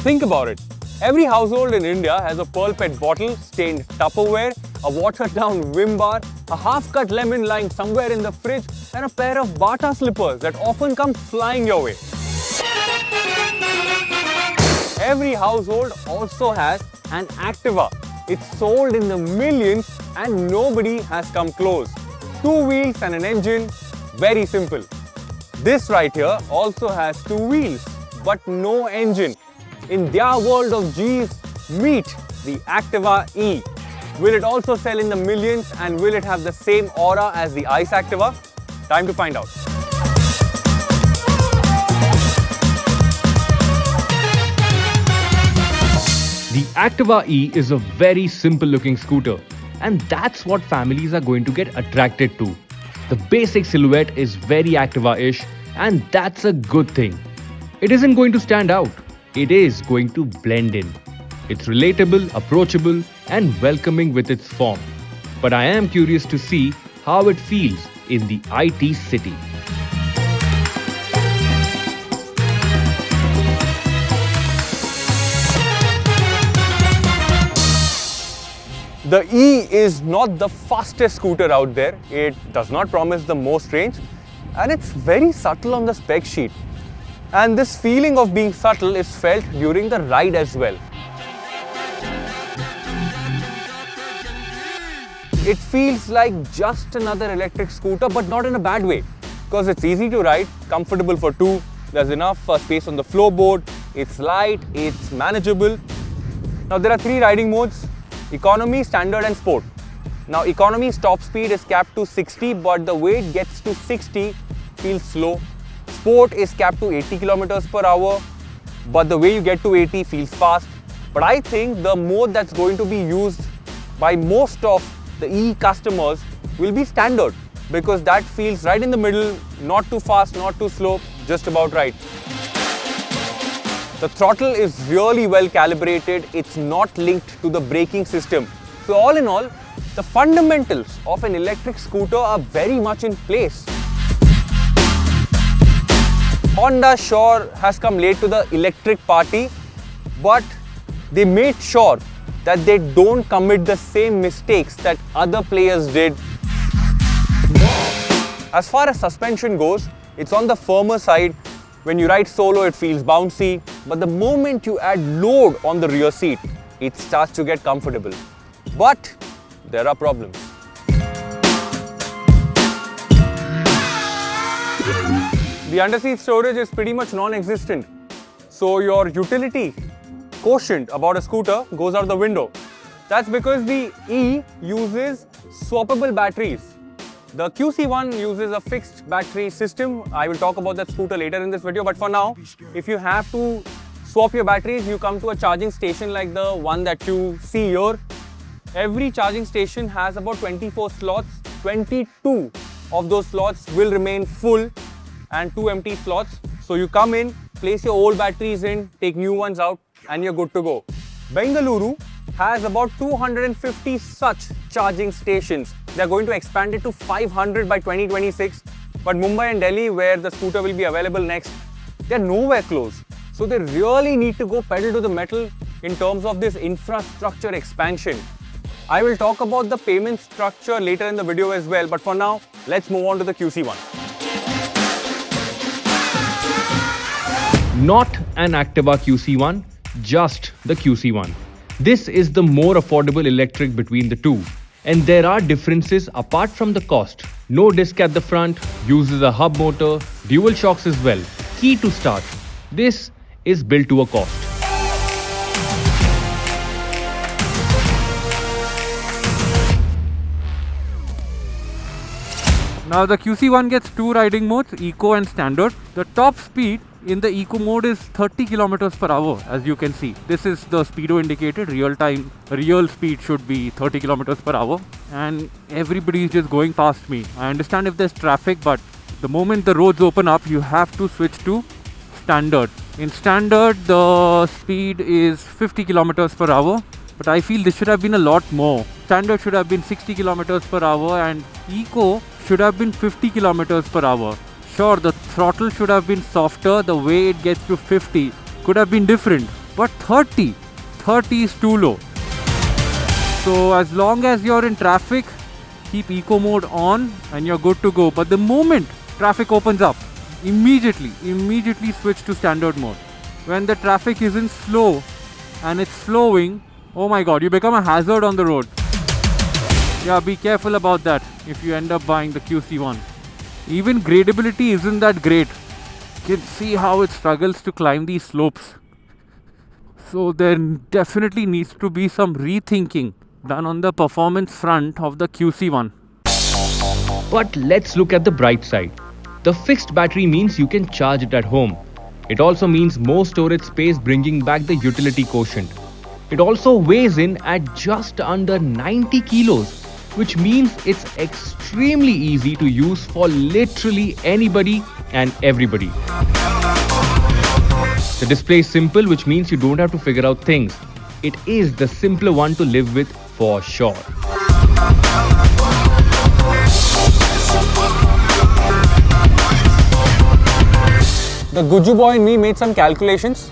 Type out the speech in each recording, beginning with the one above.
Think about it. Every household in India has a Pearl Pet bottle, stained Tupperware, a watered-down Vim bar, a half-cut lemon lying somewhere in the fridge, and a pair of Bata slippers that often come flying your way. Every household also has an Activa. It's sold in the millions and nobody has come close. 2 wheels and an engine, very simple. This right here also has 2 wheels, but no engine. In their world of G's, meet the Activa E. Will it also sell in the millions and will it have the same aura as the ICE Activa? Time to find out. The Activa E is a very simple looking scooter, and that's what families are going to get attracted to. The basic silhouette is very Activa-ish, and that's a good thing. It isn't going to stand out. It is going to blend in. It's relatable, approachable, and welcoming with its form. But I am curious to see how it feels in the IT city. The E is not the fastest scooter out there. It does not promise the most range, and it's very subtle on the spec sheet. And this feeling of being subtle is felt during the ride as well. It feels like just another electric scooter, but not in a bad way, because it's easy to ride, comfortable for two, there's enough space on the floorboard, it's light, it's manageable. Now there are 3 riding modes: Economy, Standard and Sport. Now Economy's top speed is capped to 60, but the way it gets to 60 feels slow. Sport is capped to 80 km per hour, but the way you get to 80 feels fast. But I think the mode that's going to be used by most of the E customers will be Standard, because that feels right in the middle, not too fast, not too slow, just about right. The throttle is really well calibrated, it's not linked to the braking system. So all in all, the fundamentals of an electric scooter are very much in place. Honda sure has come late to the electric party, but they made sure that they don't commit the same mistakes that other players did. As far as suspension goes, it's on the firmer side. When you ride solo, it feels bouncy, but the moment you add load on the rear seat, it starts to get comfortable. But there are problems. The underseat storage is pretty much non-existent, so your utility quotient about a scooter goes out the window. That's because the E uses swappable batteries. The QC1 uses a fixed battery system. I will talk about that scooter later in this video, but for now, if you have to swap your batteries, you come to a charging station like the one that you see here. Every charging station has about 24 slots. 22 of those slots will remain full and 2 empty slots. So you come in, place your old batteries in, take new ones out, and you're good to go. Bengaluru has about 250 such charging stations. They're going to expand it to 500 by 2026. But Mumbai and Delhi, where the scooter will be available next, they're nowhere close. So they really need to go pedal to the metal in terms of this infrastructure expansion. I will talk about the payment structure later in the video as well, but for now, let's move on to the QC1. Not an Activa QC1, just the QC1. This is the more affordable electric between the two. And there are differences apart from the cost. No disc at the front, uses a hub motor, dual shocks as well. Key to start. This is built to a cost. Now the QC1 gets 2 riding modes, Eco and Standard. The top speed in the Eco mode is 30 km per hour, as you can see. This is the speedo indicated, real speed should be 30 km per hour. And everybody is just going past me. I understand if there's traffic, but the moment the roads open up, you have to switch to Standard. In Standard, the speed is 50 km per hour, but I feel this should have been a lot more. Standard should have been 60 km per hour and Eco should have been 50 km per hour. Sure, the throttle should have been softer, the way it gets to 50 could have been different. but 30 is too low. So as long as you're in traffic, keep eco mode on and you're good to go. But the moment traffic opens up, immediately switch to standard mode. When the traffic isn't slow and it's flowing, oh my god, you become a hazard on the road. Yeah, be careful about that if you end up buying the QC1. Even gradability isn't that great. You can see how it struggles to climb these slopes. So there definitely needs to be some rethinking done on the performance front of the QC1. But let's look at the bright side. The fixed battery means you can charge it at home. It also means more storage space, bringing back the utility quotient. It also weighs in at just under 90 kilos, which means it's extremely easy to use for literally anybody and everybody. The display is simple, which means you don't have to figure out things. It is the simpler one to live with for sure. The Guju boy in me made some calculations.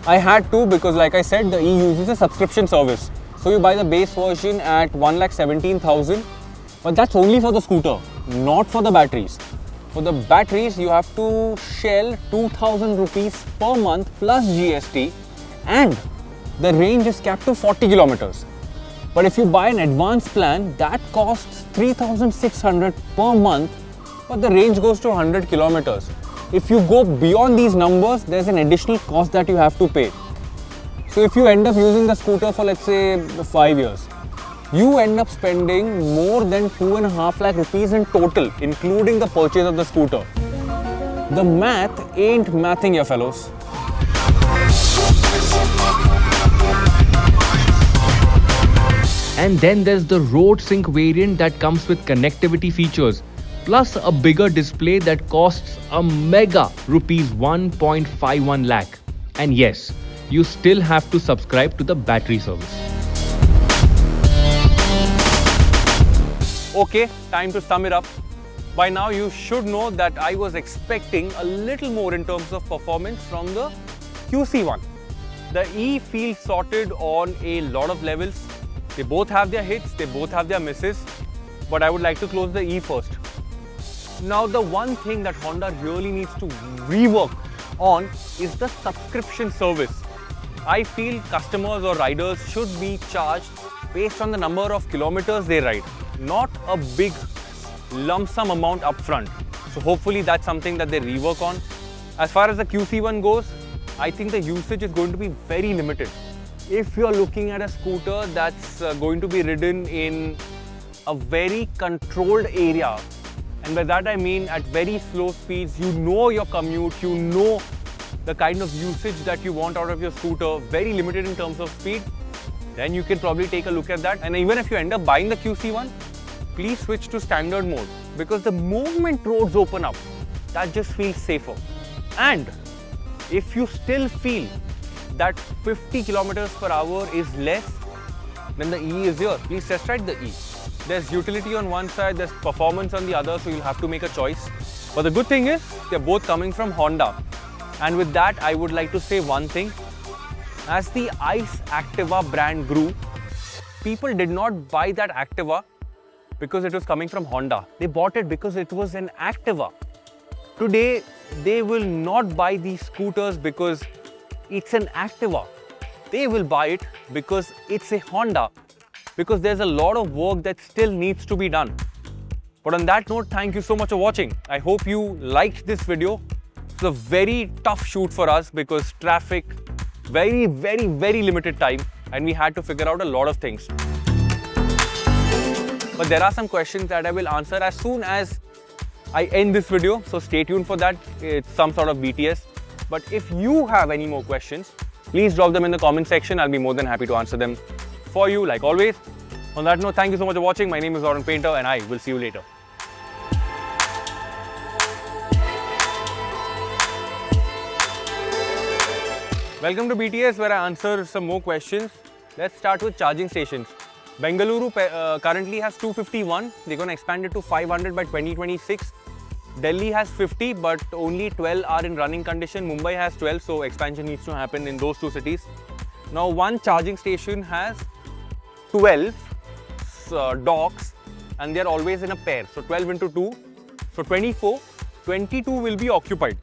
I had to because, like I said, the E uses a subscription service. So you buy the base version at 1,17,000, but that's only for the scooter, not for the batteries. For the batteries, you have to shell 2,000 rupees per month plus GST, and the range is capped to 40 kilometers. But if you buy an advanced plan, that costs 3,600 per month, but the range goes to 100 kilometers. If you go beyond these numbers, there's an additional cost that you have to pay. So if you end up using the scooter for, let's say, 5 years, you end up spending more than 2.5 lakh rupees in total, including the purchase of the scooter. The math ain't mathing, ya fellows. And then there's the road sync variant that comes with connectivity features, plus a bigger display that costs a mega rupees 1.51 lakh. And yes, you still have to subscribe to the battery service. Okay, time to sum it up. By now you should know that I was expecting a little more in terms of performance from the QC1. The E feels sorted on a lot of levels. They both have their hits, they both have their misses, but I would like to close the E first. Now the one thing that Honda really needs to rework on is the subscription service. I feel customers or riders should be charged based on the number of kilometers they ride, not a big lump sum amount upfront. So hopefully that's something that they rework on. As far as the QC1 goes, I think the usage is going to be very limited. If you're looking at a scooter that's going to be ridden in a very controlled area, and by that I mean at very slow speeds, you know your commute, you know the kind of usage that you want out of your scooter, very limited in terms of speed, then you can probably take a look at that. And even if you end up buying the QC1, please switch to standard mode, because the moment roads open up, that just feels safer. And if you still feel that 50 kilometers per hour is less, then the E is here. Please test ride the E. There's utility on one side, there's performance on the other, so you'll have to make a choice. But the good thing is, they're both coming from Honda. And with that, I would like to say one thing. As the ICE Activa brand grew, people did not buy that Activa because it was coming from Honda. They bought it because it was an Activa. Today, they will not buy these scooters because it's an Activa. They will buy it because it's a Honda, because there's a lot of work that still needs to be done. But on that note, thank you so much for watching. I hope you liked this video. It's a very tough shoot for us because traffic, very limited time, and we had to figure out a lot of things. But there are some questions that I will answer as soon as I end this video, so stay tuned for that. It's some sort of BTS. But if you have any more questions, please drop them in the comment section. I'll be more than happy to answer them for you, like always. On that note, thank you so much for watching. My name is Varun Painter, and I will see you later. Welcome to BTS, where I answer some more questions. Let's start with charging stations. Bengaluru currently has 251. They're going to expand it to 500 by 2026. Delhi has 50, but only 12 are in running condition. Mumbai has 12, so expansion needs to happen in those two cities. Now, one charging station has 12 docks, and they are always in a pair. So 12 into 2, so 24. 22 will be occupied.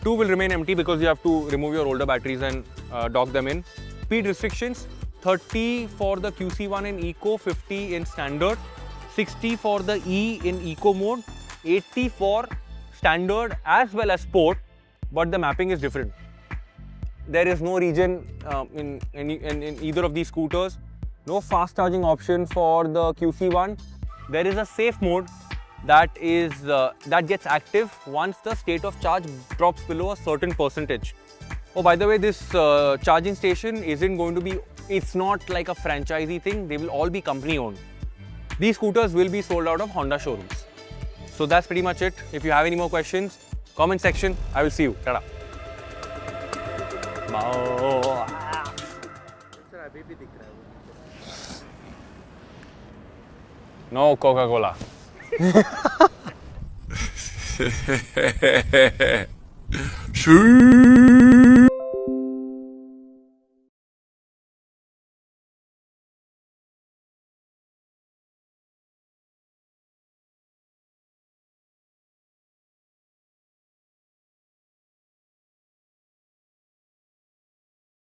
2 will remain empty because you have to remove your older batteries and dock them in. Speed restrictions: 30 for the QC1 in Eco, 50 in Standard, 60 for the E in Eco mode, 80 for Standard as well as Sport, but the mapping is different. There is no region in either of these scooters. No fast charging option for the QC1. There is a safe mode that gets active once the state of charge drops below a certain percentage. Oh, by the way, this charging station isn't going to be, it's not like a franchisee thing. They will all be company owned. These scooters will be sold out of Honda showrooms. So that's pretty much it. If you have any more questions, comment section. I will see you. Tada. No Coca-Cola. Shoo!